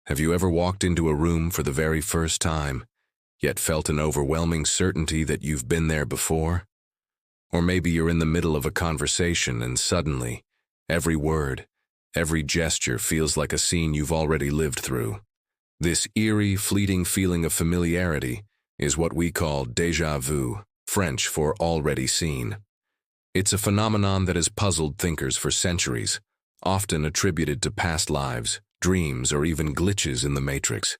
Have you ever walked into a room for the very first time, yet felt an overwhelming certainty that you've been there before? Or maybe you're in the middle of a conversation and suddenly, every word, every gesture feels like a scene you've already lived through. This eerie, fleeting feeling of familiarity is what we call déjà vu, French for already seen. It's a phenomenon that has puzzled thinkers for centuries, often attributed to past lives, dreams, or even glitches in the matrix.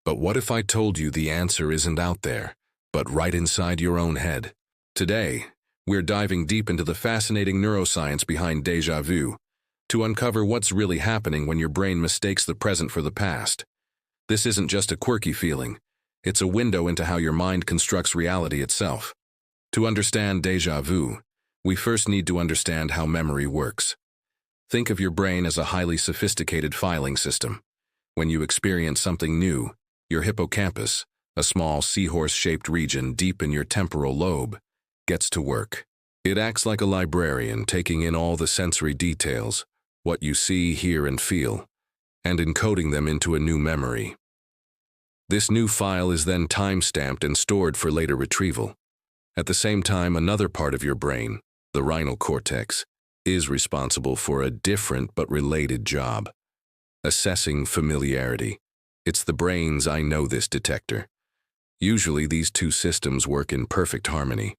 But what if I told you the answer isn't out there, but right inside your own head? Today, we're diving deep into the fascinating neuroscience behind déjà vu to uncover what's really happening when your brain mistakes the present for the past. This isn't just a quirky feeling. It's a window into how your mind constructs reality itself. To understand déjà vu, we first need to understand how memory works. Think of your brain as a highly sophisticated filing system. When you experience something new, your hippocampus, a small seahorse-shaped region deep in your temporal lobe, gets to work. It acts like a librarian, taking in all the sensory details, what you see, hear, and feel, and encoding them into a new memory. This new file is then time-stamped and stored for later retrieval. At the same time, another part of your brain, the rhinal cortex, is responsible for a different but related job: assessing familiarity. It's the brain's "I know this" detector. Usually these two systems work in perfect harmony.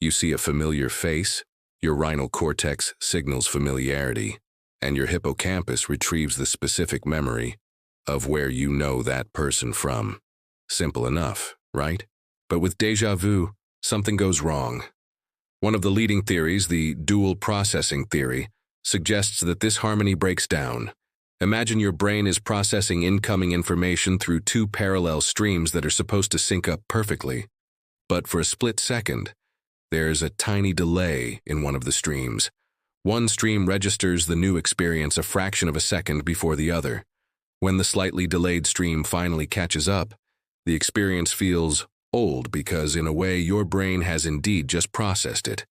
You see a familiar face, your rhinal cortex signals familiarity, and your hippocampus retrieves the specific memory of where you know that person from. Simple enough, right? But with déjà vu, something goes wrong. One of the leading theories, the dual processing theory, suggests that this harmony breaks down. Imagine your brain is processing incoming information through two parallel streams that are supposed to sync up perfectly. But for a split second, there's a tiny delay in one of the streams. One stream registers the new experience a fraction of a second before the other. When the slightly delayed stream finally catches up, the experience feels old because, in a way, your brain has indeed just processed it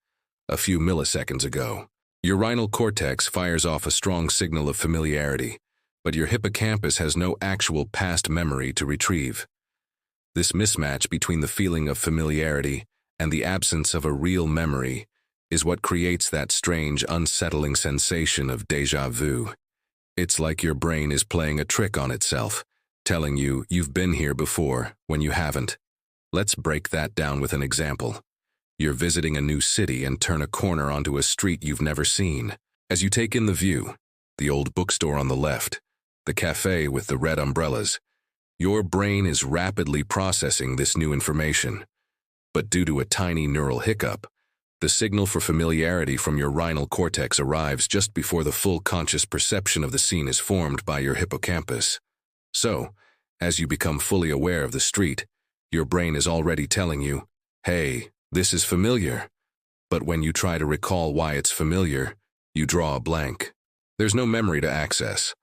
a few milliseconds ago. Your rhinal cortex fires off a strong signal of familiarity, but your hippocampus has no actual past memory to retrieve. This mismatch between the feeling of familiarity and the absence of a real memory is what creates that strange, unsettling sensation of déjà vu. It's like your brain is playing a trick on itself, telling you you've been here before when you haven't. Let's break that down with an example. You're visiting a new city and turn a corner onto a street you've never seen. As you take in the view, the old bookstore on the left, the cafe with the red umbrellas, your brain is rapidly processing this new information. But due to a tiny neural hiccup, the signal for familiarity from your rhinal cortex arrives just before the full conscious perception of the scene is formed by your hippocampus. So, as you become fully aware of the street, your brain is already telling you, "Hey, this is familiar." But when you try to recall why it's familiar, you draw a blank. There's no memory to access.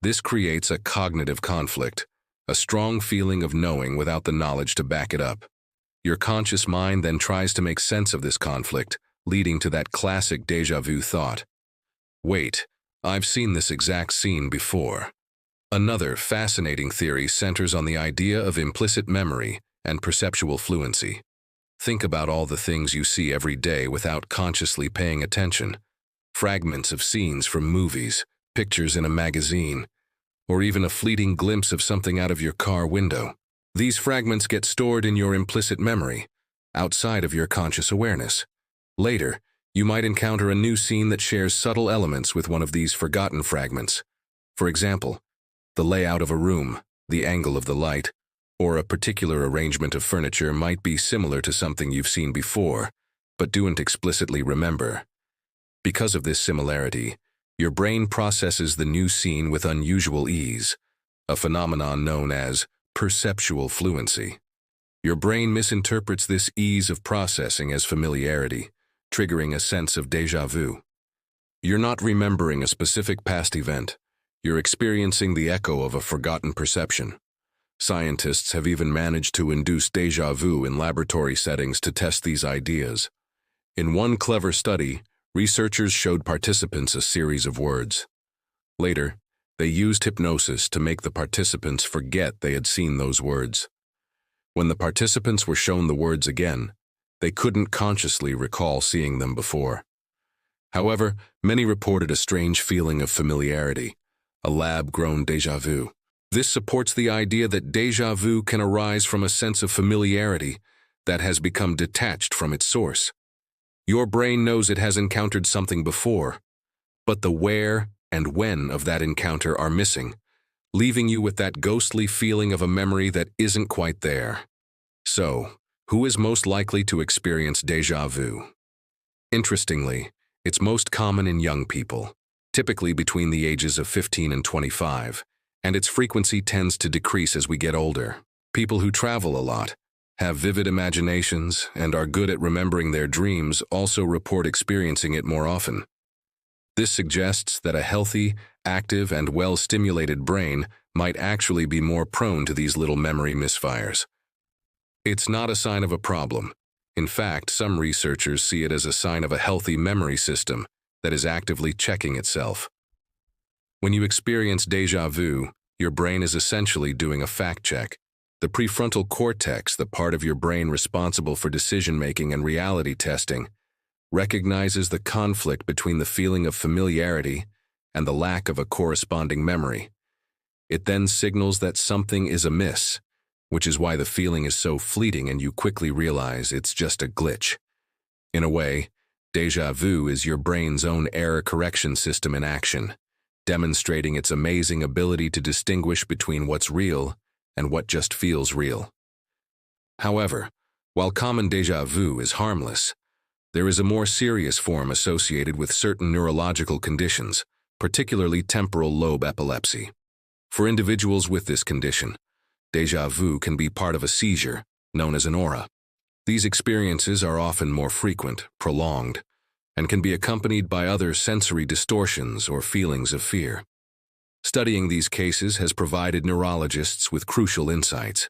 This creates a cognitive conflict, a strong feeling of knowing without the knowledge to back it up. Your conscious mind then tries to make sense of this conflict, leading to that classic déjà vu thought: wait, I've seen this exact scene before. Another fascinating theory centers on the idea of implicit memory and perceptual fluency. Think about all the things you see every day without consciously paying attention. Fragments of scenes from movies, pictures in a magazine, or even a fleeting glimpse of something out of your car window. These fragments get stored in your implicit memory, outside of your conscious awareness. Later, you might encounter a new scene that shares subtle elements with one of these forgotten fragments. For example, the layout of a room, the angle of the light, or a particular arrangement of furniture might be similar to something you've seen before, but don't explicitly remember. Because of this similarity, your brain processes the new scene with unusual ease, a phenomenon known as perceptual fluency. Your brain misinterprets this ease of processing as familiarity, triggering a sense of déjà vu. You're not remembering a specific past event. You're experiencing the echo of a forgotten perception. Scientists have even managed to induce déjà vu in laboratory settings to test these ideas. In one clever study, researchers showed participants a series of words. Later, They used hypnosis to make the participants forget they had seen those words. When the participants were shown the words again, they couldn't consciously recall seeing them before. However, many reported a strange feeling of familiarity, a lab-grown déjà vu. This supports the idea that déjà vu can arise from a sense of familiarity that has become detached from its source. Your brain knows it has encountered something before, but the where and when of that encounter are missing, leaving you with that ghostly feeling of a memory that isn't quite there. So, who is most likely to experience déjà vu? Interestingly, it's most common in young people, typically between the ages of 15 and 25, and its frequency tends to decrease as we get older. People who travel a lot, have vivid imaginations, and are good at remembering their dreams also report experiencing it more often. This suggests that a healthy, active, and well-stimulated brain might actually be more prone to these little memory misfires. It's not a sign of a problem. In fact, some researchers see it as a sign of a healthy memory system that is actively checking itself. When you experience déjà vu, your brain is essentially doing a fact check. The prefrontal cortex, the part of your brain responsible for decision-making and reality testing, recognizes the conflict between the feeling of familiarity and the lack of a corresponding memory. It then signals that something is amiss, which is why the feeling is so fleeting and you quickly realize it's just a glitch. In a way, déjà vu is your brain's own error correction system in action, demonstrating its amazing ability to distinguish between what's real and what just feels real. However, while common déjà vu is harmless, there is a more serious form associated with certain neurological conditions, particularly temporal lobe epilepsy. For individuals with this condition, déjà vu can be part of a seizure, known as an aura. These experiences are often more frequent, prolonged, and can be accompanied by other sensory distortions or feelings of fear. Studying these cases has provided neurologists with crucial insights.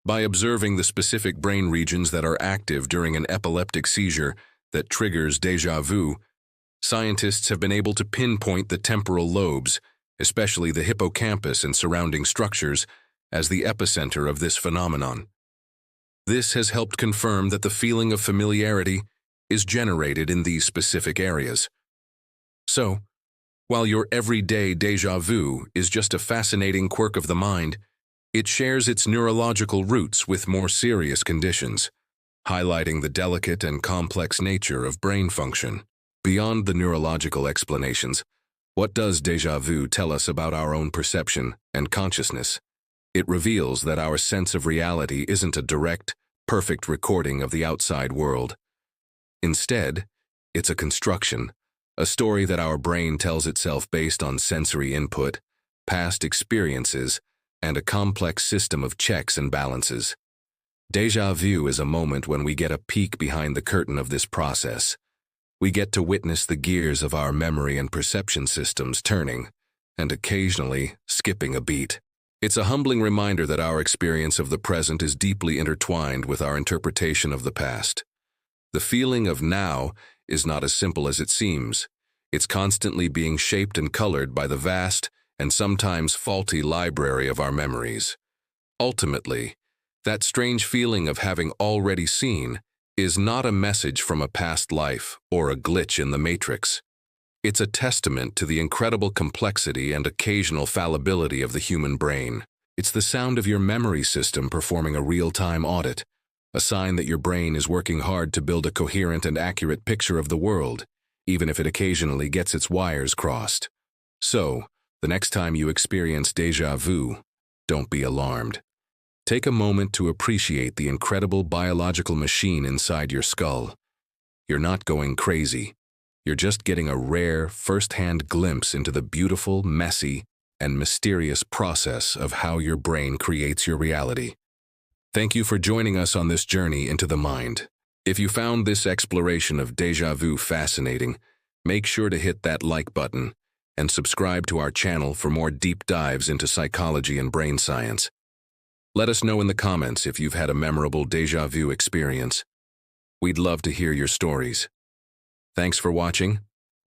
By observing the specific brain regions that are active during an epileptic seizure that triggers déjà vu, scientists have been able to pinpoint the temporal lobes, especially the hippocampus and surrounding structures, as the epicenter of this phenomenon. This has helped confirm that the feeling of familiarity is generated in these specific areas. So, while your everyday déjà vu is just a fascinating quirk of the mind, it shares its neurological roots with more serious conditions, highlighting the delicate and complex nature of brain function. Beyond the neurological explanations, what does déjà vu tell us about our own perception and consciousness? It reveals that our sense of reality isn't a direct, perfect recording of the outside world. Instead, it's a construction, a story that our brain tells itself based on sensory input, past experiences, and a complex system of checks and balances. Déjà vu is a moment when we get a peek behind the curtain of this process. We get to witness the gears of our memory and perception systems turning, and occasionally skipping a beat. It's a humbling reminder that our experience of the present is deeply intertwined with our interpretation of the past. The feeling of now is not as simple as it seems. It's constantly being shaped and colored by the vast and sometimes faulty library of our memories. Ultimately, that strange feeling of having already seen is not a message from a past life or a glitch in the matrix. It's a testament to the incredible complexity and occasional fallibility of the human brain. It's the sound of your memory system performing a real-time audit, a sign that your brain is working hard to build a coherent and accurate picture of the world, even if it occasionally gets its wires crossed. So, the next time you experience déjà vu, don't be alarmed. Take a moment to appreciate the incredible biological machine inside your skull. You're not going crazy. You're just getting a rare, first-hand glimpse into the beautiful, messy, and mysterious process of how your brain creates your reality. Thank you for joining us on this journey into the mind. If you found this exploration of déjà vu fascinating, make sure to hit that like button and subscribe to our channel for more deep dives into psychology and brain science. Let us know in the comments if you've had a memorable déjà vu experience. We'd love to hear your stories. Thanks for watching,